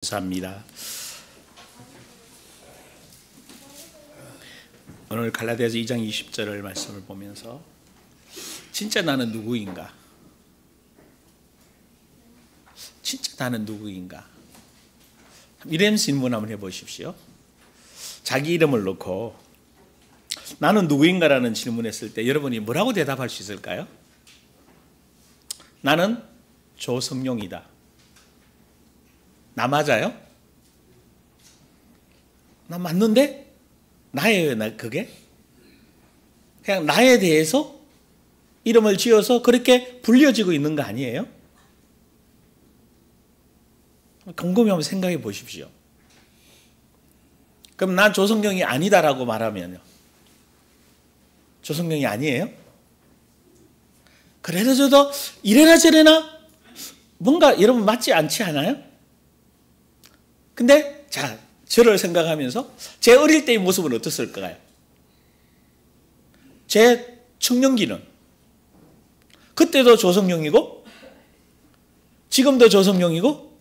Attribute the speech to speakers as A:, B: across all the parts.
A: 감사합니다. 오늘 갈라디아서 2장 20절을 말씀을 보면서 진짜 나는 누구인가? 진짜 나는 누구인가? 이런 질문 한번 해보십시오. 자기 이름을 놓고 나는 누구인가라는 질문했을 때 여러분이 뭐라고 대답할 수 있을까요? 나는 조성룡이다. 나 맞아요? 나 맞는데? 나예요, 그게? 그냥 나에 대해서 이름을 지어서 그렇게 불려지고 있는 거 아니에요? 곰곰이 한번 생각해 보십시오. 그럼 난 조성룡이 아니다라고 말하면요, 조성룡이 아니에요? 그래도 저도 이래나 저래나 뭔가 여러분 맞지 않지 않아요? 근데 자, 저를 생각하면서 제 어릴 때의 모습은 어땠을까요? 제 청년기는 그때도 조성룡이고 지금도 조성룡이고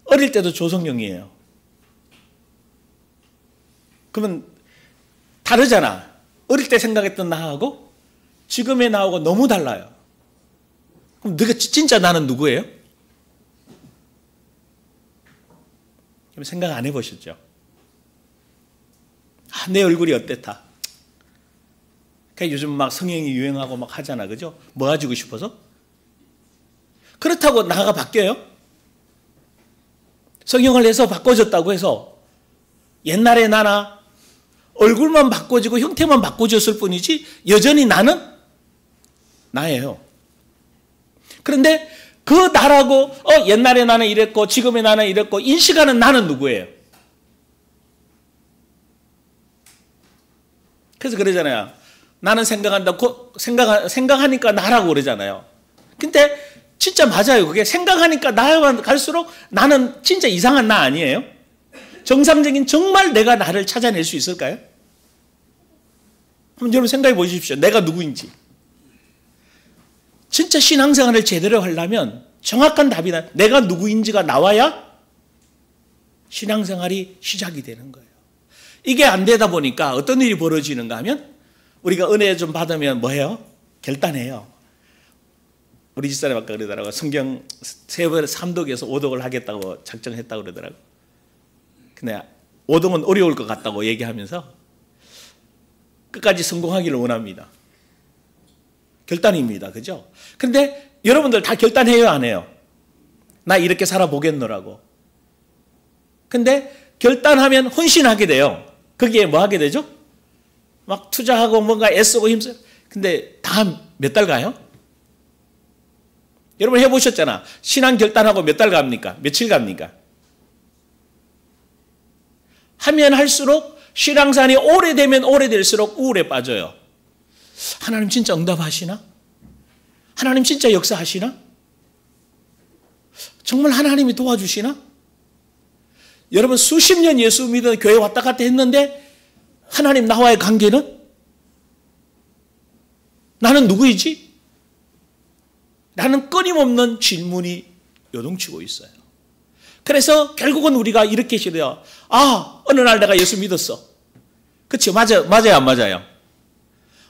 A: 어릴 때도 조성룡이에요. 그러면 다르잖아. 어릴 때 생각했던 나하고 지금의 나하고 너무 달라요. 그럼 너가 진짜 나는 누구예요? 생각 안 해보셨죠? 내 얼굴이 어땠다. 그러니까 요즘 막 성형이 유행하고 막 하잖아, 그죠? 뭐 가지고 싶어서? 그렇다고 나가 바뀌어요? 성형을 해서 바꿔줬다고 해서 옛날에 나나 얼굴만 바꿔지고 형태만 바꿔졌을 뿐이지 여전히 나는 나예요. 그런데 그 나라고 옛날에 나는 이랬고 지금의 나는 이랬고 인식하는 나는 누구예요? 그래서 그러잖아요. 나는 생각한다고 생각하니까 나라고 그러잖아요. 근데 진짜 맞아요. 그게 생각하니까 나야만 갈수록 나는 진짜 이상한 나 아니에요? 정상적인 정말 내가 나를 찾아낼 수 있을까요? 한번 여러분 생각해 보십시오. 내가 누구인지. 진짜 신앙생활을 제대로 하려면 정확한 답이 내가 누구인지가 나와야 신앙생활이 시작이 되는 거예요. 이게 안 되다 보니까 어떤 일이 벌어지는가 하면 우리가 은혜 좀 받으면 뭐해요? 결단해요. 우리 집사람 아까 그러더라고요. 성경 세 번 3독에서 5독을 하겠다고 작정했다고 그러더라고요. 근데 5독은 어려울 것 같다고 얘기하면서 끝까지 성공하기를 원합니다. 결단입니다. 그죠? 근데 여러분들 다 결단해요, 안 해요? 나 이렇게 살아보겠노라고. 근데 결단하면 헌신하게 돼요. 거기에 뭐 하게 되죠? 막 투자하고 뭔가 애쓰고 힘써. 근데 다 몇 달 가요? 여러분 해보셨잖아. 신앙 결단하고 몇 달 갑니까? 며칠 갑니까? 하면 할수록 신앙산이 오래되면 오래될수록 우울에 빠져요. 하나님 진짜 응답하시나? 하나님 진짜 역사하시나? 정말 하나님이 도와주시나? 여러분 수십 년 예수 믿어 교회 왔다 갔다 했는데 하나님 나와의 관계는? 나는 누구이지? 라는 끊임없는 질문이 요동치고 있어요. 그래서 결국은 우리가 이렇게 시도해요. 어느 날 내가 예수 믿었어. 그렇죠? 맞아요, 안 맞아요?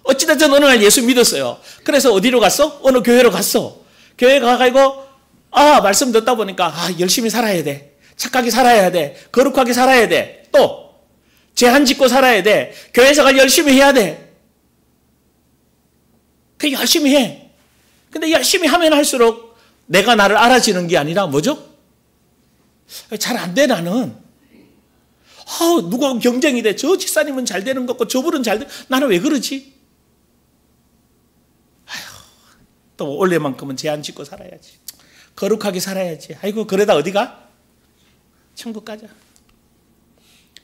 A: 어찌됐든 어느 날 예수 믿었어요. 그래서 어디로 갔어? 어느 교회로 갔어. 교회 가가지고 말씀 듣다 보니까 열심히 살아야 돼. 착하게 살아야 돼. 거룩하게 살아야 돼. 또 제한 짓고 살아야 돼. 교회 생활 열심히 해야 돼. 그 열심히 해. 근데 열심히 하면 할수록 내가 나를 알아지는 게 아니라 뭐죠? 잘 안 돼, 나는. 누가 경쟁이 돼. 저 집사님은 잘 되는 것 같고 저분은 잘 돼. 나는 왜 그러지? 또 원래만큼은 제한 짓고 살아야지. 거룩하게 살아야지. 아이고 그러다 어디가? 천국 가자.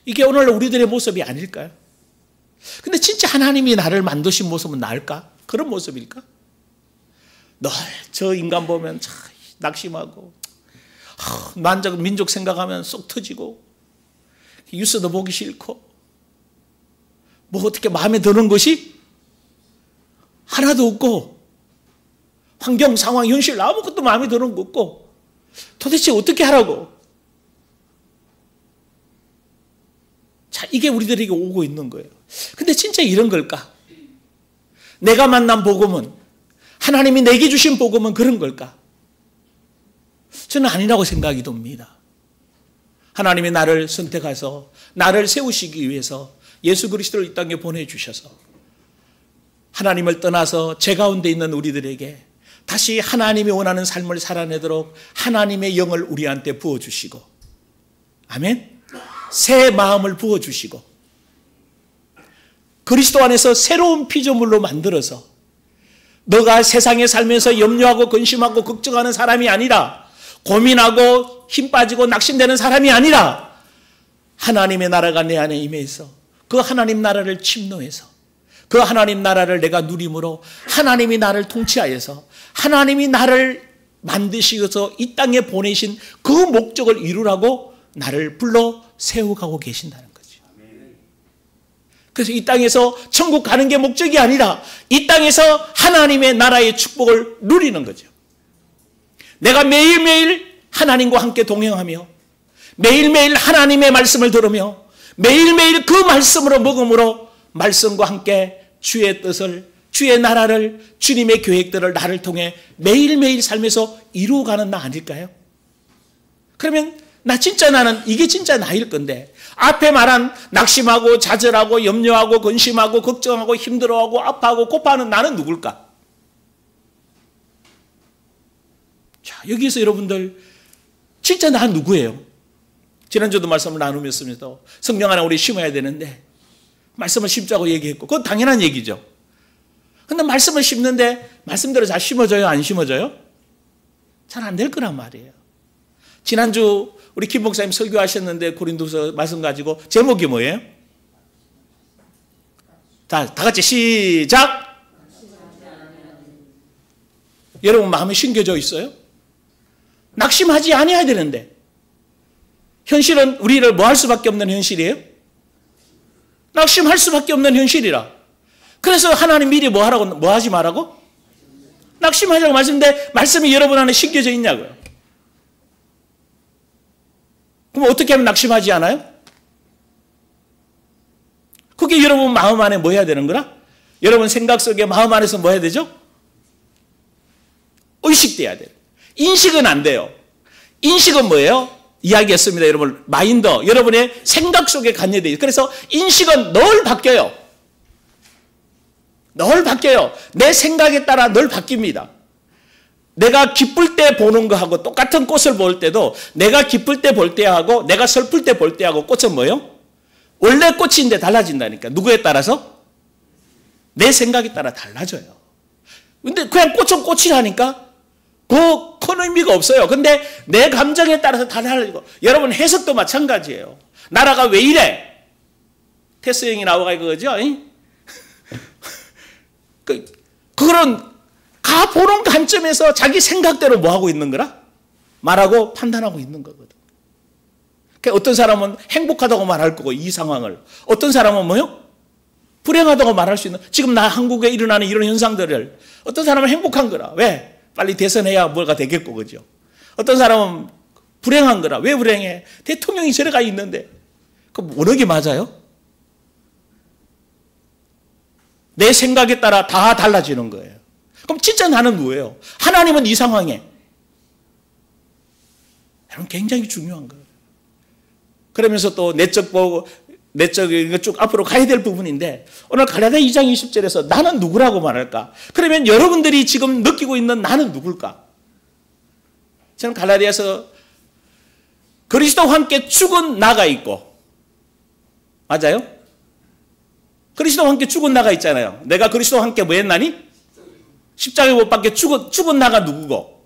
A: 이게 오늘 우리들의 모습이 아닐까요? 근데 진짜 하나님이 나를 만드신 모습은 나을까? 그런 모습일까? 늘 저 인간 보면 참 낙심하고 만족 민족 생각하면 쏙 터지고 뉴스도 보기 싫고 뭐 어떻게 마음에 드는 것이 하나도 없고 환경, 상황, 현실 아무것도 마음에 드는 거 없고 도대체 어떻게 하라고? 이게 우리들에게 오고 있는 거예요. 근데 진짜 이런 걸까? 내가 만난 복음은, 하나님이 내게 주신 복음은 그런 걸까? 저는 아니라고 생각이 듭니다. 하나님이 나를 선택해서 나를 세우시기 위해서 예수 그리스도를 이 땅에 보내주셔서 하나님을 떠나서 제 가운데 있는 우리들에게 다시 하나님이 원하는 삶을 살아내도록 하나님의 영을 우리한테 부어주시고, 아멘? 새 마음을 부어주시고 그리스도 안에서 새로운 피조물로 만들어서 너가 세상에 살면서 염려하고 근심하고 걱정하는 사람이 아니라, 고민하고 힘 빠지고 낙심되는 사람이 아니라, 하나님의 나라가 내 안에 임해서 그 하나님 나라를 침노해서 그 하나님 나라를 내가 누림으로 하나님이 나를 통치하여서 하나님이 나를 만드시어서 이 땅에 보내신 그 목적을 이루라고 나를 불러 세워가고 계신다는 거죠. 그래서 이 땅에서 천국 가는 게 목적이 아니라 이 땅에서 하나님의 나라의 축복을 누리는 거죠. 내가 매일매일 하나님과 함께 동행하며 매일매일 하나님의 말씀을 들으며 매일매일 그 말씀으로 먹음으로 말씀과 함께 주의 뜻을, 주의 나라를, 주님의 계획들을 나를 통해 매일매일 삶에서 이루어가는 나 아닐까요? 그러면 나는 이게 진짜 나일 건데, 앞에 말한 낙심하고 좌절하고 염려하고 근심하고 걱정하고 힘들어하고 아파하고 고파하는 나는 누굴까? 자, 여기서 여러분들 진짜 나 누구예요? 지난주도 말씀을 나누면서도 성령 안에 우리 심어야 되는데 말씀을 심자고 얘기했고, 그건 당연한 얘기죠. 근데 말씀을 심는데 말씀대로 잘 심어져요? 안 심어져요? 잘 안 될 거란 말이에요. 지난주 우리 김 목사님 설교하셨는데 고린도서 말씀 가지고 제목이 뭐예요? 자, 다 같이 시작! 여러분 마음에 심겨져 있어요? 낙심하지 아니어야 되는데 현실은 우리를 뭐 할 수밖에 없는 현실이에요? 낙심할 수밖에 없는 현실이라. 그래서 하나님 미리 뭐 하지 말라고? 낙심하자고 말씀인데 말씀이 여러분 안에 심겨져 있냐고요. 그럼 어떻게 하면 낙심하지 않아요? 그게 여러분 마음 안에 뭐 해야 되는 거라? 여러분 생각 속에 마음 안에서 뭐 해야 되죠? 의식돼야 돼요. 인식은 안 돼요. 인식은 뭐예요? 이야기했습니다. 여러분 마인드, 여러분의 생각 속에 관여되어 있어요. 그래서 인식은 늘 바뀌어요. 늘 바뀌어요. 내 생각에 따라 늘 바뀝니다. 내가 기쁠 때 보는 거하고 똑같은 꽃을 볼 때도 내가 기쁠 때 볼 때하고 내가 슬플 때 볼 때하고 꽃은 뭐예요? 원래 꽃인데 달라진다니까. 누구에 따라서? 내 생각에 따라 달라져요. 근데 그냥 꽃은 꽃이라니까 큰 의미가 없어요. 근데 내 감정에 따라서 다 달라지고, 여러분 해석도 마찬가지예요. 나라가 왜 이래? 테스 형이 나와가 그거죠? 그런 가 보는 관점에서 자기 생각대로 뭐 하고 있는 거라? 말하고 판단하고 있는 거거든. 그러니까 어떤 사람은 행복하다고 말할 거고 이 상황을, 어떤 사람은 뭐요? 불행하다고 말할 수 있는, 지금 나 한국에 일어나는 이런 현상들을 어떤 사람은 행복한 거라. 왜? 빨리 대선해야 뭐가 되겠고, 그죠? 어떤 사람은 불행한 거라. 왜 불행해? 대통령이 저래가 있는데. 그럼 어느 게 맞아요? 내 생각에 따라 다 달라지는 거예요. 그럼 진짜 나는 누구예요? 하나님은 이 상황에. 여러분 굉장히 중요한 거예요. 그러면서 또 내적 쭉 앞으로 가야 될 부분인데, 오늘 갈라디아 2장 20절에서 나는 누구라고 말할까? 그러면 여러분들이 지금 느끼고 있는 나는 누굴까? 저는 갈라디아서 그리스도와 함께 죽은 나가 있고, 맞아요? 그리스도와 함께 죽은 나가 있잖아요. 내가 그리스도와 함께 뭐 했나니? 십자가에 못 박혀 죽은 나가 누구고?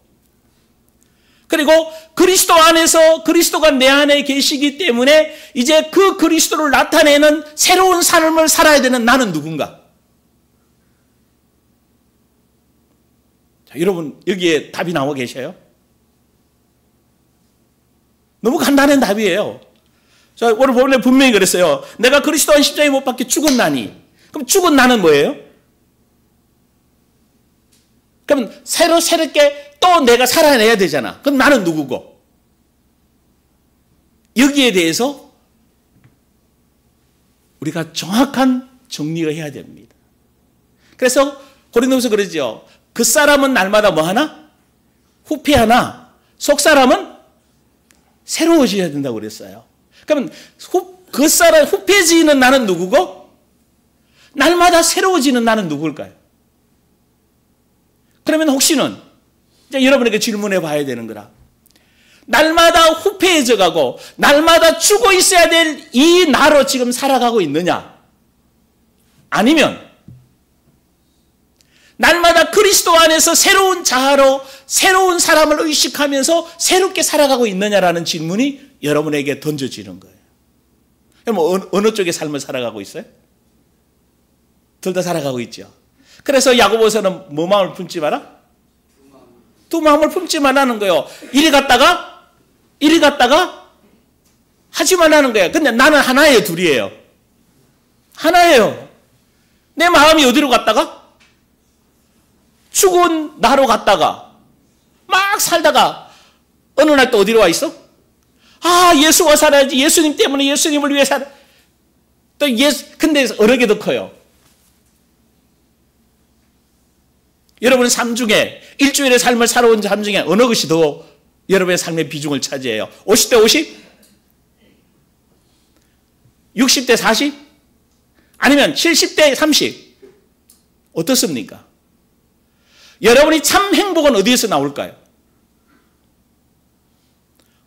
A: 그리고 그리스도 안에서 그리스도가 내 안에 계시기 때문에 이제 그 그리스도를 나타내는 새로운 삶을 살아야 되는 나는 누군가? 자, 여러분 여기에 답이 나와 계셔요? 너무 간단한 답이에요. 자, 오늘 본문에 분명히 그랬어요. 내가 그리스도 안 십자가에 못 박혀 죽은 나니. 그럼 죽은 나는 뭐예요? 그럼 새롭게 또 내가 살아내야 되잖아. 그럼 나는 누구고? 여기에 대해서 우리가 정확한 정리를 해야 됩니다. 그래서 고린도후서 그러죠. 그 사람은 날마다 뭐 하나? 후패하나 속 사람은 새로워져야 된다고 그랬어요. 그러면 그 사람 후패지는 나는 누구고? 날마다 새로워지는 나는 누굴까요? 그러면 혹시는 이제 여러분에게 질문해 봐야 되는 거라. 날마다 후패해져 가고 날마다 죽어 있어야 될 이 나로 지금 살아가고 있느냐? 아니면 날마다 그리스도 안에서 새로운 자아로 새로운 사람을 의식하면서 새롭게 살아가고 있느냐라는 질문이 여러분에게 던져지는 거예요. 그럼 어느 쪽의 삶을 살아가고 있어요? 둘 다 살아가고 있죠. 그래서 야고보서는 뭐 마음을 품지 마라? 두 마음을 품지 말라는 거예요. 이리 갔다가 하지 말라는 거예요. 근데 나는 하나예요, 둘이에요? 하나예요. 내 마음이 어디로 갔다가? 죽은 나로 갔다가 막 살다가 어느 날 또 어디로 와 있어? 아, 예수와 살아야지. 예수님 때문에 예수님을 위해 살아. 또 근데 어느 게 더 커요? 여러분의 삶 중에 일주일의 삶을 살아온 삶 중에 어느 것이 더 여러분의 삶의 비중을 차지해요? 50대 50? 60대 40? 아니면 70대 30? 어떻습니까? 여러분이 참 행복은 어디에서 나올까요?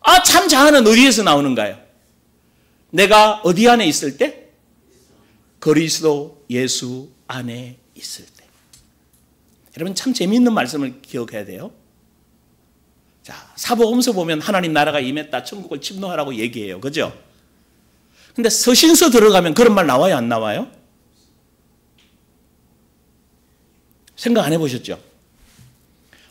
A: 아, 참 자아는 어디에서 나오는가요? 내가 어디 안에 있을 때? 그리스도 예수 안에 있을 때. 여러분 참 재미있는 말씀을 기억해야 돼요. 자, 사복음서 보면 하나님 나라가 임했다, 천국을 침노하라고 얘기해요. 그죠? 근데 서신서 들어가면 그런 말 나와요, 안 나와요? 생각 안 해보셨죠?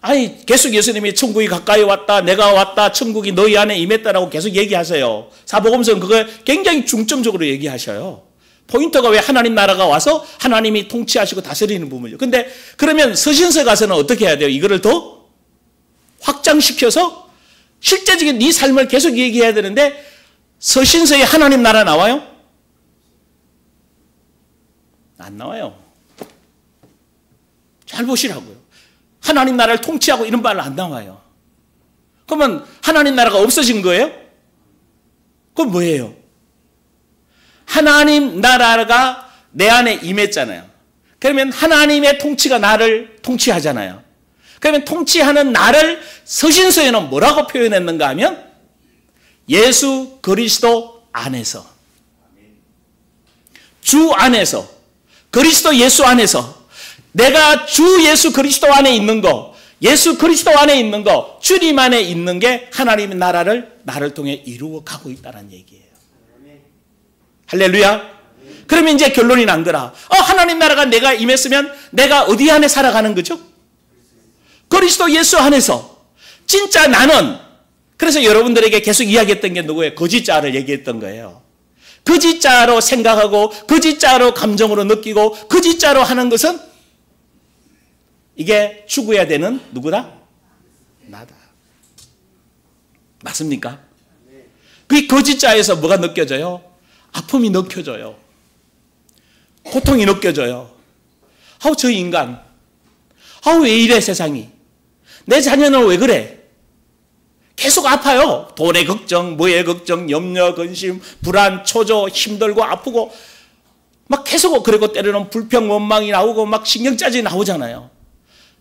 A: 아니, 계속 예수님이 천국이 가까이 왔다, 내가 왔다, 천국이 너희 안에 임했다라고 계속 얘기하세요. 사복음서는 그걸 굉장히 중점적으로 얘기하셔요. 포인트가 왜 하나님 나라가 와서 하나님이 통치하시고 다스리는 부분이죠. 근데 그러면 서신서 가서는 어떻게 해야 돼요? 이거를 더 확장시켜서 실제적인 네 삶을 계속 얘기해야 되는데 서신서에 하나님 나라 나와요? 안 나와요. 잘 보시라고요. 하나님 나라를 통치하고 이런 말은 안 나와요. 그러면 하나님 나라가 없어진 거예요? 그건 뭐예요? 하나님 나라가 내 안에 임했잖아요. 그러면 하나님의 통치가 나를 통치하잖아요. 그러면 통치하는 나를 서신서에는 뭐라고 표현했는가 하면 예수 그리스도 안에서, 주 안에서, 그리스도 예수 안에서 내가 주 예수 그리스도 안에 있는 거, 예수 그리스도 안에 있는 거, 주님 안에 있는 게 하나님의 나라를 나를 통해 이루어 가고 있다는 얘기예요. 할렐루야. 그러면 이제 결론이 난 거라. 하나님 나라가 내가 임했으면 내가 어디 안에 살아가는 거죠? 그리스도 예수 안에서. 진짜 나는, 그래서 여러분들에게 계속 이야기했던 게 누구예요? 거짓자를 얘기했던 거예요. 거짓자로 생각하고 거짓자로 감정으로 느끼고 거짓자로 하는 것은 이게 죽어야 되는 누구다? 나다. 맞습니까? 그 거짓자에서 뭐가 느껴져요? 아픔이 느껴져요. 고통이 느껴져요. 아우, 저 인간. 아우, 왜 이래 세상이. 내 자녀는 왜 그래? 계속 아파요. 돈의 걱정, 뭐의 걱정, 염려, 근심, 불안, 초조, 힘들고 아프고 막 계속, 그리고 때로는 불평, 원망이 나오고 막 신경짜증이 나오잖아요.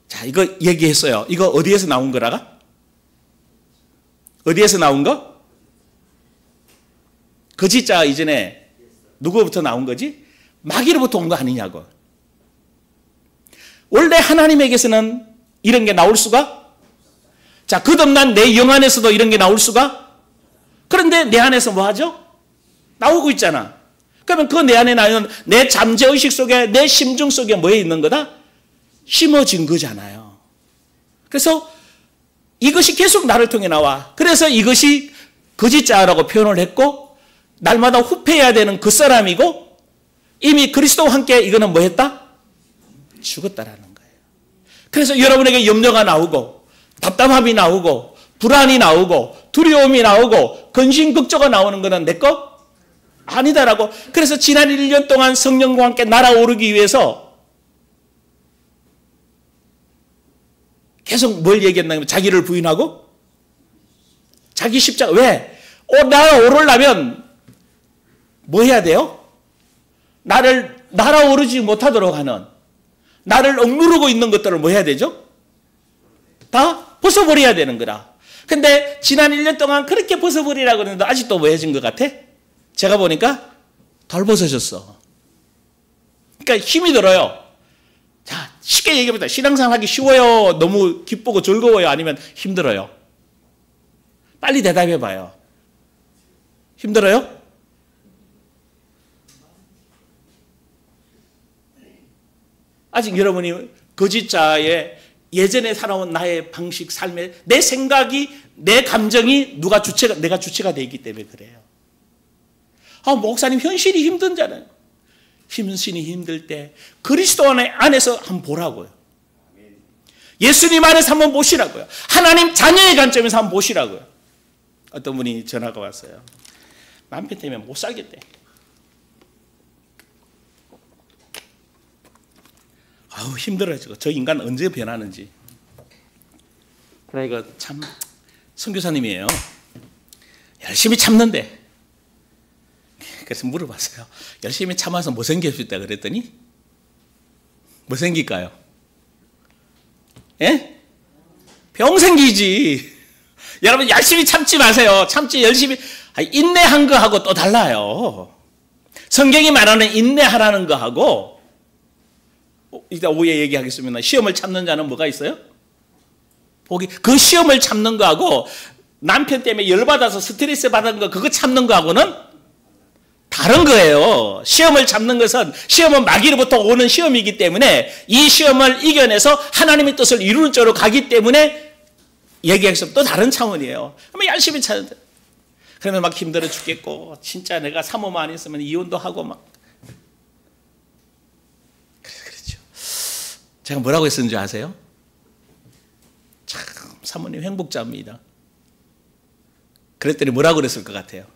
A: 자, 이거 얘기했어요. 이거 어디에서 나온 거라가? 어디에서 나온 거? 거짓자 이전에 누구부터 나온 거지? 마귀로부터 온 거 아니냐고. 원래 하나님에게서는 이런 게 나올 수가? 자, 거듭난 내 영 안에서도 이런 게 나올 수가? 그런데 내 안에서 뭐 하죠? 나오고 있잖아. 그러면 그 내 안에 나오는 내 잠재의식 속에, 내 심중 속에 뭐에 있는 거다? 심어진 거잖아요. 그래서 이것이 계속 나를 통해 나와. 그래서 이것이 거짓자라고 표현을 했고, 날마다 후패해야 되는 그 사람이고, 이미 그리스도와 함께 이거는 뭐 했다? 죽었다라는 거예요. 그래서 여러분에게 염려가 나오고, 답답함이 나오고, 불안이 나오고, 두려움이 나오고, 근심걱정가 나오는 거는 내 거? 아니다라고. 그래서 지난 1년 동안 성령과 함께 날아오르기 위해서 계속 뭘 얘기했나요? 자기를 부인하고 자기 십자가. 왜? 날아오르려면 뭐 해야 돼요? 나를 날아오르지 못하도록 하는, 나를 억누르고 있는 것들을 뭐 해야 되죠? 다 벗어버려야 되는 거라. 근데 지난 1년 동안 그렇게 벗어버리라고 그러는데 아직도 뭐 해진 것 같아? 제가 보니까 덜 벗어졌어. 그러니까 힘이 들어요. 자, 쉽게 얘기해보자. 신앙생활 하기 쉬워요? 너무 기쁘고 즐거워요? 아니면 힘들어요? 빨리 대답해봐요. 힘들어요? 아직 여러분이 거짓자의 예전에 살아온 나의 방식, 삶의 내 생각이, 내 감정이 내가 주체가 되어 있기 때문에 그래요. 목사님 현실이 힘든잖아요. 현실이 힘들 때 그리스도 안에서 한번 보라고요. 예수님 안에서 한번 보시라고요. 하나님 자녀의 관점에서 한번 보시라고요. 어떤 분이 전화가 왔어요. 남편 때문에 못 살겠대. 힘들어요. 저 인간 언제 변하는지. 그러니까 참 선교사님이에요. 열심히 참는데. 그래서 물어봤어요. 열심히 참아서 뭐 생겼을까 그랬더니 뭐 생길까요? 예? 병 생기지. 여러분 열심히 참지 마세요. 참지 열심히. 인내한 거하고 또 달라요. 성경이 말하는 인내하라는 거하고, 이따 오후에 얘기하겠습니다. 시험을 참는 자는 뭐가 있어요? 복이. 그 시험을 참는 거하고 남편 때문에 열받아서 스트레스 받은 거 그거 참는 거하고는 다른 거예요. 시험을 참는 것은, 시험은 마귀로부터 오는 시험이기 때문에 이 시험을 이겨내서 하나님의 뜻을 이루는 쪽으로 가기 때문에 얘기하겠습니다. 또 다른 차원이에요. 그러면 열심히 찾는다. 그러면 막 힘들어 죽겠고, 진짜 내가 사모만 안 했으면 이혼도 하고 막. 그렇죠. 제가 뭐라고 했었는지 아세요? 참 사모님 행복자입니다. 그랬더니 뭐라고 그랬을 것 같아요?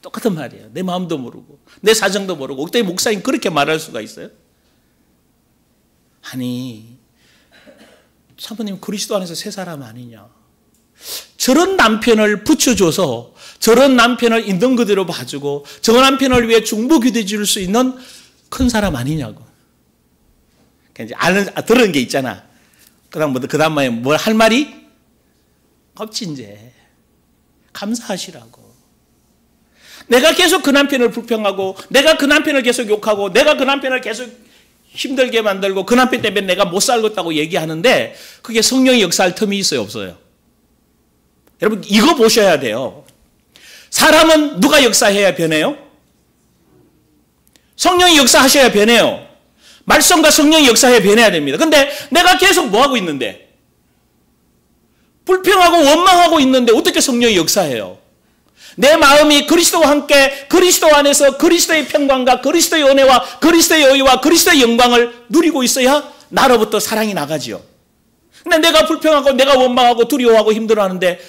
A: 똑같은 말이에요. 내 마음도 모르고 내 사정도 모르고. 어떻게 목사님 그렇게 말할 수가 있어요? 아니, 사모님 그리스도 안에서 새 사람 아니냐. 저런 남편을 붙여줘서 저런 남편을 있는 그대로 봐주고 저 남편을 위해 중보기도해 줄 수 있는 큰 사람 아니냐고. 이제 들은 게 있잖아. 그다음에 뭘 할 말이 없지. 이제 감사하시라고. 내가 계속 그 남편을 불평하고, 내가 그 남편을 계속 욕하고, 내가 그 남편을 계속 힘들게 만들고, 그 남편 때문에 내가 못 살겠다고 얘기하는데 그게 성령이 역사할 틈이 있어요, 없어요? 여러분 이거 보셔야 돼요. 사람은 누가 역사해야 변해요? 성령이 역사하셔야 변해요. 말씀과 성령이 역사해야 변해야 됩니다. 근데 내가 계속 뭐 하고 있는데? 불평하고 원망하고 있는데 어떻게 성령이 역사해요? 내 마음이 그리스도와 함께 그리스도 안에서 그리스도의 평강과 그리스도의 은혜와 그리스도의 의와 그리스도의 영광을 누리고 있어야 나로부터 사랑이 나가지요. 근데 내가 불평하고 내가 원망하고 두려워하고 힘들어하는데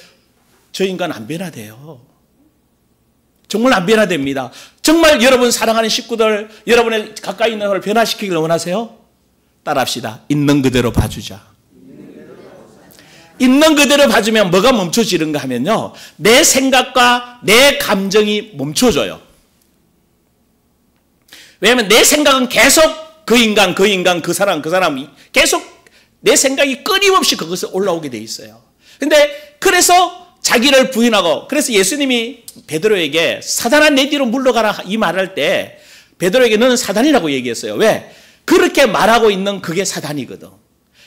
A: 저 인간 안 변화돼요. 정말 안 변화됩니다. 정말 여러분 사랑하는 식구들, 여러분의 가까이 있는 걸 변화시키기를 원하세요? 따라합시다. 있는 그대로 봐주자. 있는 그대로 봐주면 뭐가 멈춰지는가 하면요, 내 생각과 내 감정이 멈춰져요. 왜냐하면 내 생각은 계속 그 인간, 그 사람이 계속 내 생각이 끊임없이 그것에 올라오게 돼 있어요. 근데 그래서 자기를 부인하고, 그래서 예수님이 베드로에게 사단아 내 뒤로 물러가라 이 말할 때 베드로에게 너는 사단이라고 얘기했어요. 왜? 그렇게 말하고 있는 그게 사단이거든.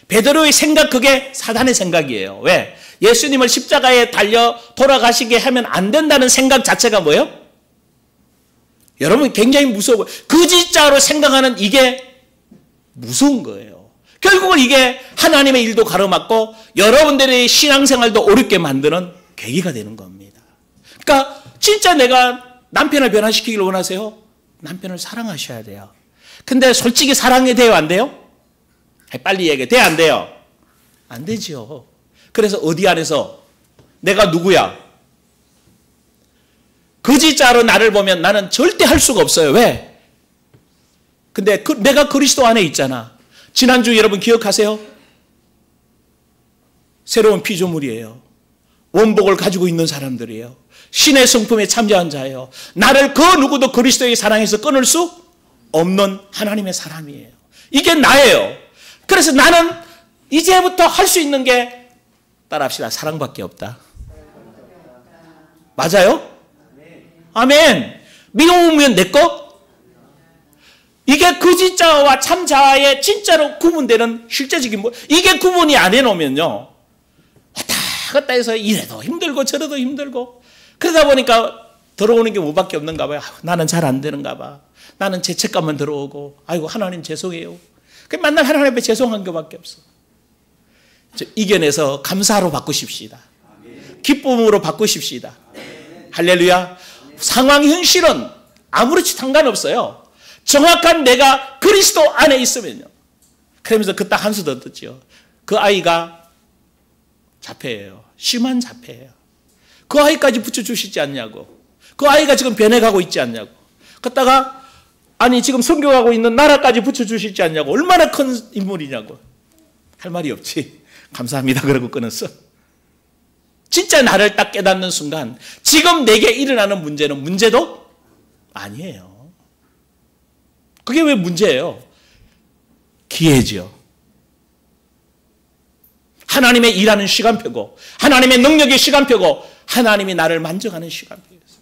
A: 베드로의 생각, 그게 사단의 생각이에요. 왜? 예수님을 십자가에 달려 돌아가시게 하면 안 된다는 생각 자체가 뭐예요? 여러분 굉장히 무서워요. 거짓자로 생각하는 이게 무서운 거예요. 결국은 이게 하나님의 일도 가로막고 여러분들의 신앙생활도 어렵게 만드는 계기가 되는 겁니다. 그러니까 진짜 내가 남편을 변화시키기를 원하세요? 남편을 사랑하셔야 돼요. 근데 솔직히 사랑이 돼요, 안 돼요? 빨리 얘기해. 돼, 안 돼요? 안 되죠. 그래서 어디 안에서? 내가 누구야? 거짓자로 나를 보면 나는 절대 할 수가 없어요. 왜? 근데 내가 그리스도 안에 있잖아. 지난주 여러분 기억하세요? 새로운 피조물이에요. 원복을 가지고 있는 사람들이에요. 신의 성품에 참여한 자예요. 나를 그 누구도 그리스도의 사랑에서 끊을 수 없는 하나님의 사람이에요. 이게 나예요. 그래서 나는 이제부터 할 수 있는 게 따라합시다. 사랑밖에 없다. 맞아요? 아멘. 미움이면 내 거? 이게 거짓자와 참자의 진짜로 구분되는 실제적인 이게 구분이 안 해놓으면요. 왔다 갔다 해서 이래도 힘들고 저래도 힘들고 그러다 보니까 들어오는 게 뭐밖에 없는가 봐요. 나는 잘 안 되는가 봐. 나는 죄책감만 들어오고 아이고 하나님 죄송해요. 맨날 하나님 앞에 죄송한 것밖에 없어. 이겨내서 감사로 바꾸십시다. 기쁨으로 바꾸십시다. 할렐루야. 상황 현실은 아무렇지 상관없어요. 정확한 내가 그리스도 안에 있으면요. 그러면서 그 딱 한 수 더 듣죠. 그 아이가 자폐예요. 심한 자폐예요. 그 아이까지 붙여주시지 않냐고. 그 아이가 지금 변해가고 있지 않냐고. 그러다가 아니 지금 선교하고 있는 나라까지 붙여주시지 않냐고. 얼마나 큰 인물이냐고. 할 말이 없지. 감사합니다. 그러고 끊었어. 진짜 나를 딱 깨닫는 순간 지금 내게 일어나는 문제는 문제도 아니에요. 그게 왜 문제예요? 기회죠. 하나님의 일하는 시간표고 하나님의 능력의 시간표고 하나님이 나를 만져가는 시간표였어요.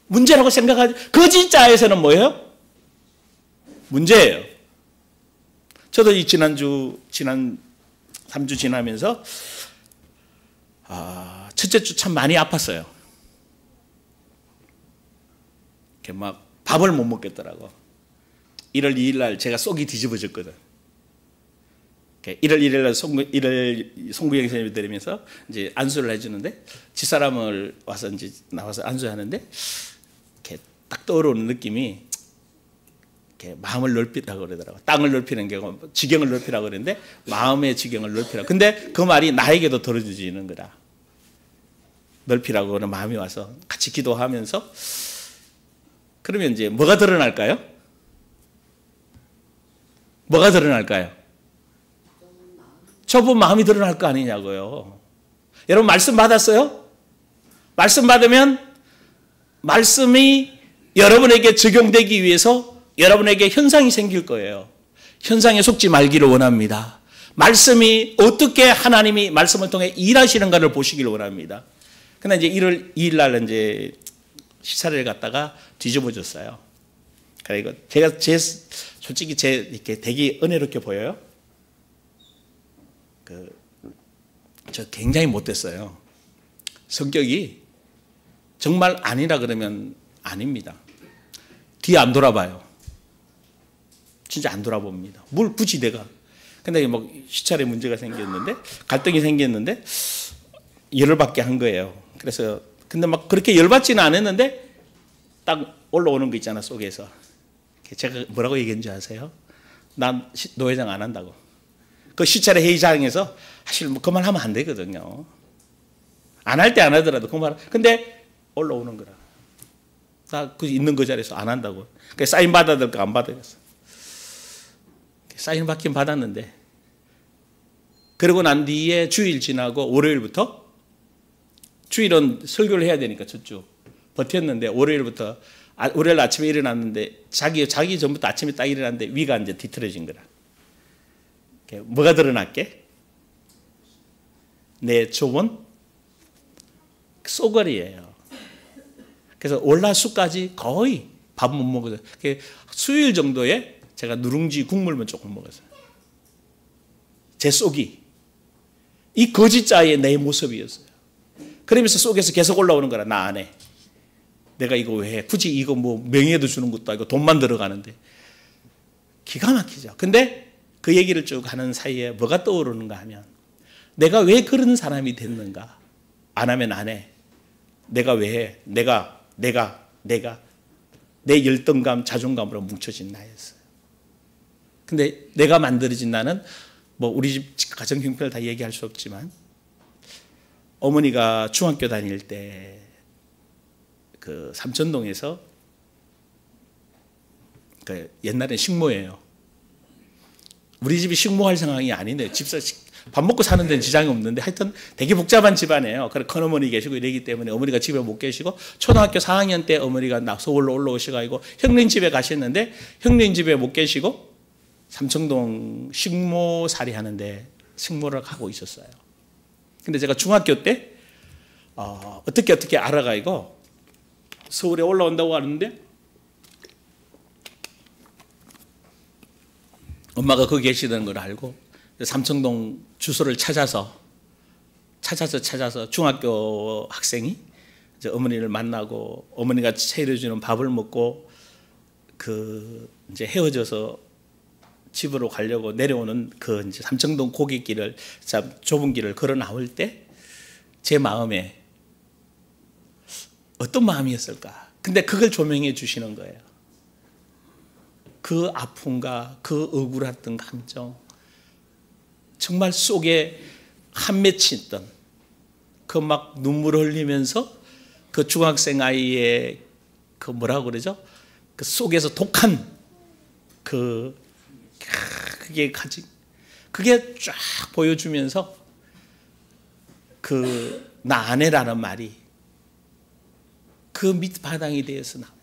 A: 문제라고 생각하지. 거짓자에서는 뭐예요? 문제예요. 저도 이 지난 3주 지나면서 첫째 주 참 많이 아팠어요. 이렇게 막 밥을 못 먹겠더라고. 1월 2일 날 제가 속이 뒤집어졌거든. 1월 1일 날 송구영 선생님이 들으면서 이제 안수를 해주는데 집사람을 와서 이제 나와서 안수하는데 이렇게 딱 떠오르는 느낌이 이렇게 마음을 넓히라고 그러더라고. 땅을 넓히는 게 지경을 넓히라고 그러는데 마음의 지경을 넓히라고. 근데 그 말이 나에게도 들어지는 거다. 넓히라고 하는 마음이 와서 같이 기도하면서 그러면 이제 뭐가 드러날까요? 뭐가 드러날까요? 좁은 마음이 드러날 거 아니냐고요. 여러분 말씀 받았어요? 말씀 받으면 말씀이 여러분에게 적용되기 위해서 여러분에게 현상이 생길 거예요. 현상에 속지 말기를 원합니다. 말씀이 어떻게 하나님이 말씀을 통해 일하시는가를 보시기를 원합니다. 근데 이제 1월 2일 날 이제 시사를 갔다가 뒤집어졌어요. 그리고 제가 솔직히 이렇게 되게 은혜롭게 보여요. 저 굉장히 못됐어요. 성격이 정말 아니라 그러면 아닙니다. 뒤에 안 돌아봐요. 진짜 안 돌아봅니다. 뭘 굳이 내가. 근데 뭐 시찰에 문제가 생겼는데 갈등이 생겼는데 열을 받게 한 거예요. 그래서 근데 막 그렇게 열받지는 않았는데 딱 올라오는 거 있잖아 속에서. 제가 뭐라고 얘기했는지 아세요? 난 노회장 안 한다고. 그 시찰의 회의장에서 사실 뭐 그 말 하면 안 되거든요. 안 할 때 안 하더라도 그 말. 근데 올라오는 거라. 나 그 있는 그 자리에서 안 한다고. 그래서 사인 받아야 될까 안 받아야겠어. 사인 받긴 받았는데. 그러고 난 뒤에 주일 지나고 월요일부터 주일은 설교를 해야 되니까 저쪽 버텼는데 월요일부터 월요일 아침에 일어났는데 자기 전부터 아침에 딱 일어났는데 위가 이제 뒤틀어진 거라. 뭐가 드러났게? 내 좁은 쏘거리예요. 그래서 월화수까지 거의 밥 못 먹어요. 수요일 정도에 제가 누룽지 국물만 조금 먹었어요. 제 속이 이 거짓자의 내 모습이었어요. 그러면서 속에서 계속 올라오는 거라. 나 안에 내가 이거 왜 해? 굳이 이거 뭐 명예도 주는 것도 아니고 돈만 들어가는데. 기가 막히죠. 근데 그 얘기를 쭉 하는 사이에 뭐가 떠오르는가 하면 내가 왜 그런 사람이 됐는가? 안 하면 안 해. 내가 왜 해? 내가 내 열등감, 자존감으로 뭉쳐진 나였어요. 근데 내가 만들어진 나는 뭐 우리 집 가정 형편을 다 얘기할 수 없지만 어머니가 중학교 다닐 때 그 삼천동에서 그 옛날에 식모예요. 우리 집이 식모할 상황이 아닌데 집사 밥 먹고 사는 데는 지장이 없는데 하여튼 되게 복잡한 집안이에요. 그래 큰어머니 계시고 이러기 때문에 어머니가 집에 못 계시고 초등학교 4학년 때 어머니가 서울로 올라오셔가지고 형님 집에 가셨는데 형님 집에 못 계시고 삼청동 식모살이 하는데 식모를 하고 있었어요. 근데 제가 중학교 때 어떻게 알아가지고 서울에 올라온다고 하는데 엄마가 거기 계시다는 걸 알고 삼청동 주소를 찾아서 중학교 학생이 이제 어머니를 만나고 어머니가 차려주는 밥을 먹고 이제 헤어져서 집으로 가려고 내려오는 그 이제 삼청동 고깃길을 참 좁은 길을 걸어 나올 때 제 마음에 어떤 마음이었을까? 근데 그걸 조명해 주시는 거예요. 그 아픔과 그 억울했던 감정, 정말 속에 한 맺히 있던 그 막 눈물 흘리면서 그 중학생 아이의 그 뭐라고 그러죠? 그 속에서 독한 그게 쫙 보여주면서 나 아내라는 말이 그 밑바닥이 되어서 나와요.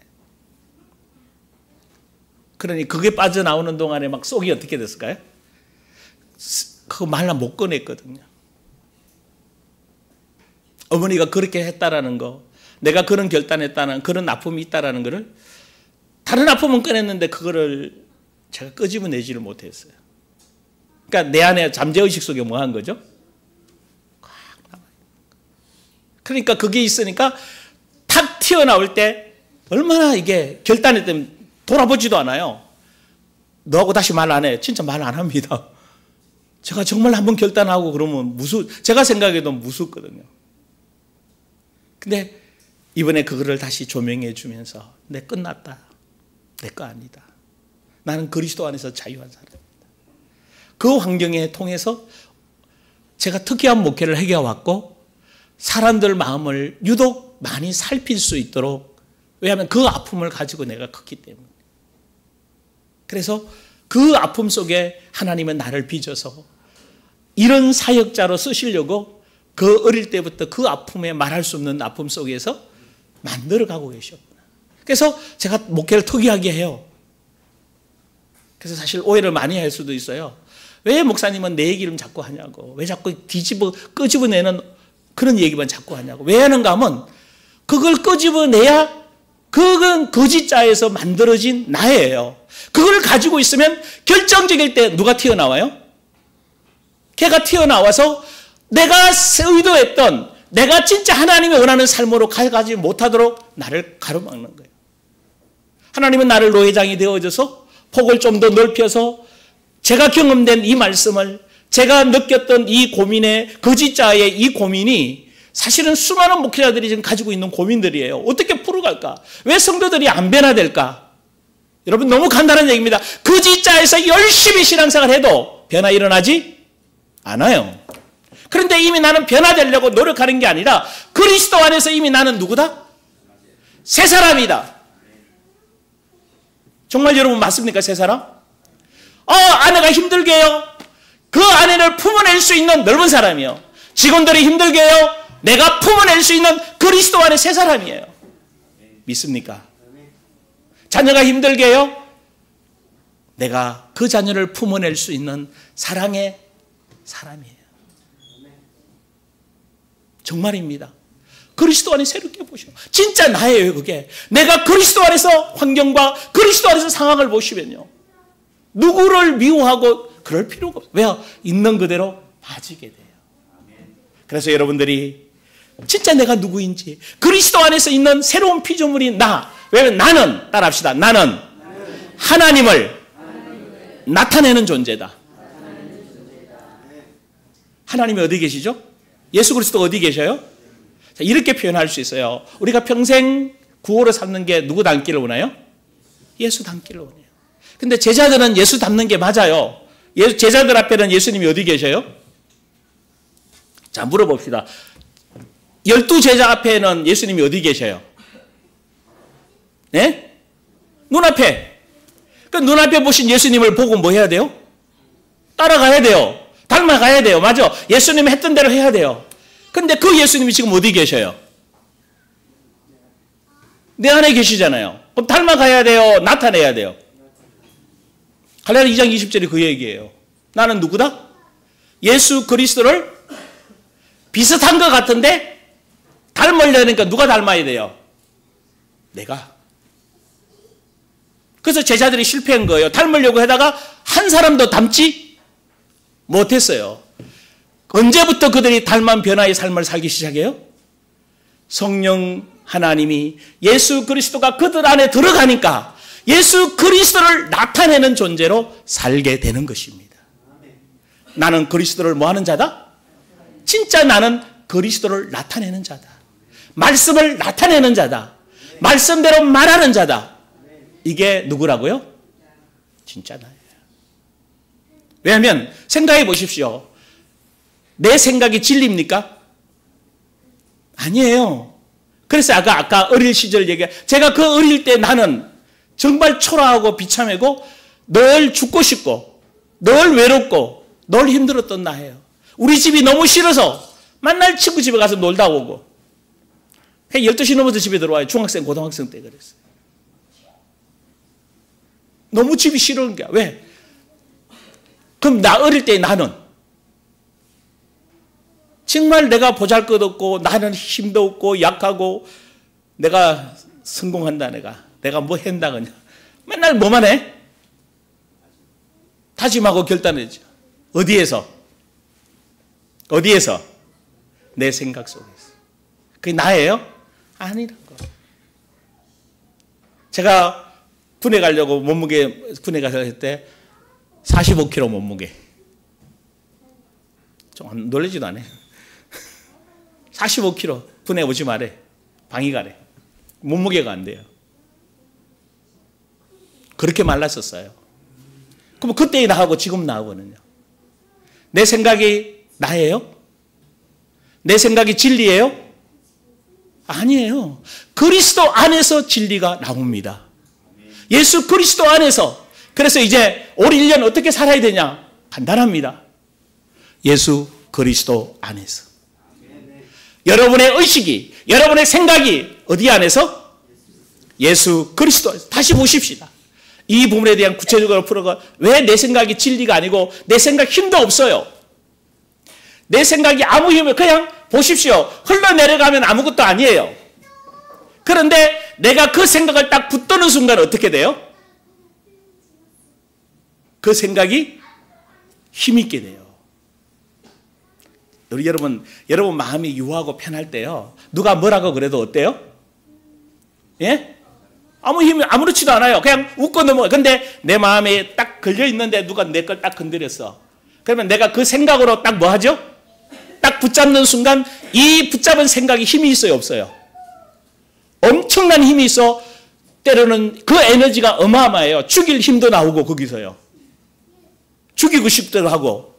A: 그러니 그게 빠져나오는 동안에 막 속이 어떻게 됐을까요? 그거 말라 못 꺼냈거든요. 어머니가 그렇게 했다라는 거, 내가 그런 결단했다는 그런 아픔이 있다라는 거를 다른 아픔은 꺼냈는데 그거를 제가 끄집어내지를 못했어요. 그러니까 내 안에 잠재의식 속에 뭐 한 거죠? 그러니까 그게 있으니까 탁 튀어나올 때 얼마나 이게 결단했다면 돌아보지도 않아요. 너하고 다시 말 안 해. 진짜 말 안 합니다. 제가 정말 한번 결단하고 그러면 제가 생각해도 무섭거든요. 근데 이번에 그거를 다시 조명해 주면서 내 끝났다. 내 거 아니다. 나는 그리스도 안에서 자유한 사람입니다. 그 환경에 통해서 제가 특이한 목회를 해겨왔고 사람들 마음을 유독 많이 살필 수 있도록, 왜냐하면 그 아픔을 가지고 내가 컸기 때문에. 그래서 그 아픔 속에 하나님은 나를 빚어서 이런 사역자로 쓰시려고 그 어릴 때부터 그 아픔에 말할 수 없는 아픔 속에서 만들어가고 계셨구나. 그래서 제가 목회를 특이하게 해요. 그래서 사실 오해를 많이 할 수도 있어요. 왜 목사님은 내 얘기를 자꾸 하냐고. 왜 자꾸 끄집어내는 그런 얘기만 자꾸 하냐고. 왜 하는가 하면 그걸 끄집어내야 그건 거짓자에서 만들어진 나예요. 그걸 가지고 있으면 결정적일 때 누가 튀어나와요? 걔가 튀어나와서 내가 의도했던, 내가 진짜 하나님이 원하는 삶으로 가지 못하도록 나를 가로막는 거예요. 하나님은 나를 노회장이 되어줘서 폭을 좀 더 넓혀서 제가 경험된 이 말씀을, 제가 느꼈던 이 고민의, 거짓자의 이 고민이 사실은 수많은 목회자들이 지금 가지고 있는 고민들이에요. 어떻게 풀어갈까? 왜 성도들이 안 변화될까? 여러분, 너무 간단한 얘기입니다. 거짓자에서 열심히 신앙생활을 해도 변화 일어나지 않아요. 그런데 이미 나는 변화되려고 노력하는 게 아니라 그리스도 안에서 이미 나는 누구다? 새 사람이다. 정말 여러분 맞습니까? 새 사람? 아내가 힘들게 해요. 그 아내를 품어낼 수 있는 넓은 사람이요. 직원들이 힘들게 해요. 내가 품어낼 수 있는 그리스도 안에 새 사람이에요. 믿습니까? 자녀가 힘들게 해요. 내가 그 자녀를 품어낼 수 있는 사랑의 사람이에요. 정말입니다. 그리스도 안에 새롭게 보셔. 진짜 나예요, 그게. 내가 그리스도 안에서 환경과 그리스도 안에서 상황을 보시면요. 누구를 미워하고 그럴 필요가 없어요. 왜요? 있는 그대로 봐지게 돼요. 그래서 여러분들이 진짜 내가 누구인지, 그리스도 안에서 있는 새로운 피조물인 나. 왜냐면 나는, 따라합시다. 나는 하나님을 나타내는 존재다. 하나님이 어디 계시죠? 예수 그리스도가 어디 계셔요? 자, 이렇게 표현할 수 있어요. 우리가 평생 구호로 삼는 게 누구 닮기를 원해요? 예수 닮기를 원해요. 근데 제자들은 예수 닮는 게 맞아요. 제자들 앞에는 예수님이 어디 계셔요? 자, 물어봅시다. 12 제자 앞에는 예수님이 어디 계셔요? 네? 눈앞에. 그 눈앞에 보신 예수님을 보고 뭐 해야 돼요? 따라가야 돼요. 닮아가야 돼요. 맞아. 예수님이 했던 대로 해야 돼요. 근데 그 예수님이 지금 어디 계셔요? 내 안에 계시잖아요. 그럼 닮아가야 돼요? 나타내야 돼요? 갈라디아 2장 20절이 그 얘기예요. 나는 누구다? 예수 그리스도를 비슷한 것 같은데 닮으려니까 누가 닮아야 돼요? 내가. 그래서 제자들이 실패한 거예요. 닮으려고 하다가 한 사람도 닮지 못했어요. 언제부터 그들이 닮은 변화의 삶을 살기 시작해요? 성령 하나님이 예수 그리스도가 그들 안에 들어가니까 예수 그리스도를 나타내는 존재로 살게 되는 것입니다. 나는 그리스도를 뭐 하는 자다? 진짜 나는 그리스도를 나타내는 자다. 말씀을 나타내는 자다. 말씀대로 말하는 자다. 이게 누구라고요? 진짜 나예요. 왜냐하면 생각해 보십시오. 내 생각이 진리입니까? 아니에요. 그래서 아까 어릴 시절 제가 그 어릴 때 나는 정말 초라하고 비참하고 늘 죽고 싶고 늘 외롭고 늘 힘들었던 나예요. 우리 집이 너무 싫어서 맨날 친구 집에 가서 놀다 오고 12시 넘어서 집에 들어와요. 중학생, 고등학생 때 그랬어요. 너무 집이 싫은 거야. 왜? 그럼 나 어릴 때 나는 정말 내가 보잘것없고 나는 힘도 없고 약하고 내가 성공한다 내가 뭐 한다 그냥 맨날 뭐만 해? 다짐하고 결단했죠. 어디에서? 내 생각 속에서. 그게 나예요? 아니란 거. 제가 군에 가려고 군에 가서 할 때 45kg 몸무게. 좀 놀라지도 않아요. 45kg 군에 오지 말래. 방위 가래. 몸무게가 안 돼요. 그렇게 말랐었어요. 그럼 그때 나하고 지금 나하고는요. 내 생각이 나예요? 내 생각이 진리예요? 아니에요. 그리스도 안에서 진리가 나옵니다. 예수 그리스도 안에서. 그래서 이제 올 1년 어떻게 살아야 되냐? 간단합니다. 예수 그리스도 안에서. 여러분의 의식이, 여러분의 생각이 어디 안에서? 예수 그리스도 안에서. 다시 보십시다. 이 부분에 대한 구체적으로 풀어가 왜 내 생각이 진리가 아니고 내 생각 힘도 없어요. 내 생각이 아무 힘을 그냥 보십시오. 흘러내려가면 아무것도 아니에요. 그런데 내가 그 생각을 딱 붙드는 순간 어떻게 돼요? 그 생각이 힘있게 돼요. 여러분 마음이 유하고 편할 때요. 누가 뭐라고 그래도 어때요? 예? 아무 힘이 아무렇지도 않아요. 그냥 웃고 넘어가요. 근데 내 마음에 딱 걸려 있는데 누가 내 걸 딱 건드렸어. 그러면 내가 그 생각으로 딱 뭐 하죠? 딱 붙잡는 순간 이 붙잡은 생각이 힘이 있어요, 없어요? 엄청난 힘이 있어. 때로는 그 에너지가 어마어마해요. 죽일 힘도 나오고 거기서요. 죽이고 싶기도 하고.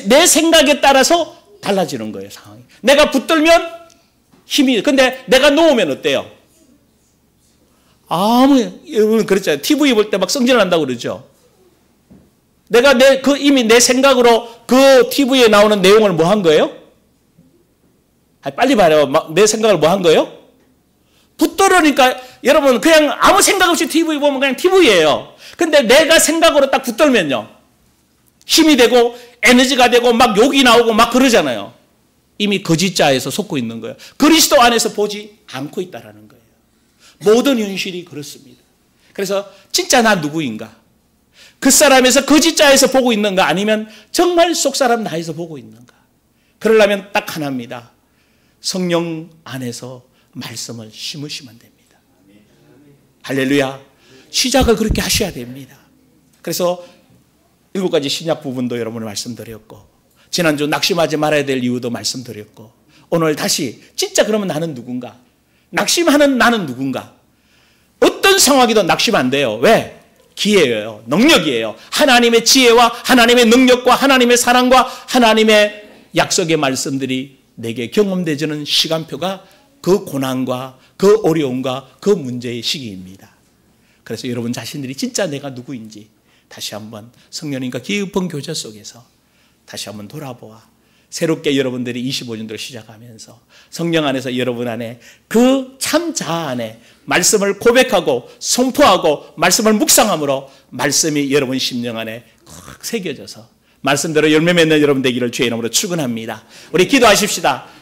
A: 내 생각에 따라서 달라지는 거예요, 상황이. 내가 붙들면 힘이, 근데 내가 놓으면 어때요? 여러분 그랬잖아요. TV 볼 때 막 성질난다고 그러죠. 내가 이미 내 생각으로 그 TV에 나오는 내용을 뭐 한 거예요? 빨리 말해요. 내 생각을 뭐 한 거예요? 붙들으니까 여러분 그냥 아무 생각 없이 TV 보면 그냥 TV예요. 근데 내가 생각으로 딱 붙들면요. 힘이 되고 에너지가 되고 막 욕이 나오고 막 그러잖아요. 이미 거짓자에서 속고 있는 거예요. 그리스도 안에서 보지 않고 있다라는 거예요. 모든 현실이 그렇습니다. 그래서 진짜 나 누구인가? 그 사람에서 거짓자에서 보고 있는가? 아니면 정말 속사람 나에서 보고 있는가? 그러려면 딱 하나입니다. 성령 안에서 말씀을 심으시면 됩니다. 할렐루야. 시작을 그렇게 하셔야 됩니다. 그래서 7가지 신약 부분도 여러분을 말씀드렸고 지난주 낙심하지 말아야 될 이유도 말씀드렸고 오늘 다시 진짜 그러면 나는 누군가? 낙심하는 나는 누군가? 어떤 상황이든 낙심 안 돼요. 왜? 기회예요. 능력이에요. 하나님의 지혜와 하나님의 능력과 하나님의 사랑과 하나님의 약속의 말씀들이 내게 경험되지는 시간표가 그 고난과 그 어려움과 그 문제의 시기입니다. 그래서 여러분 자신들이 진짜 내가 누구인지 다시 한번 성령님과 깊은 교제 속에서 다시 한번 돌아보아 새롭게 여러분들이 25년도를 시작하면서 성령 안에서 여러분 안에 그 참 자아 안에 말씀을 고백하고 선포하고 말씀을 묵상함으로 말씀이 여러분 심령 안에 꽉 새겨져서 말씀대로 열매 맺는 여러분 되기를 주의 이름으로 축원합니다. 우리 기도하십시다.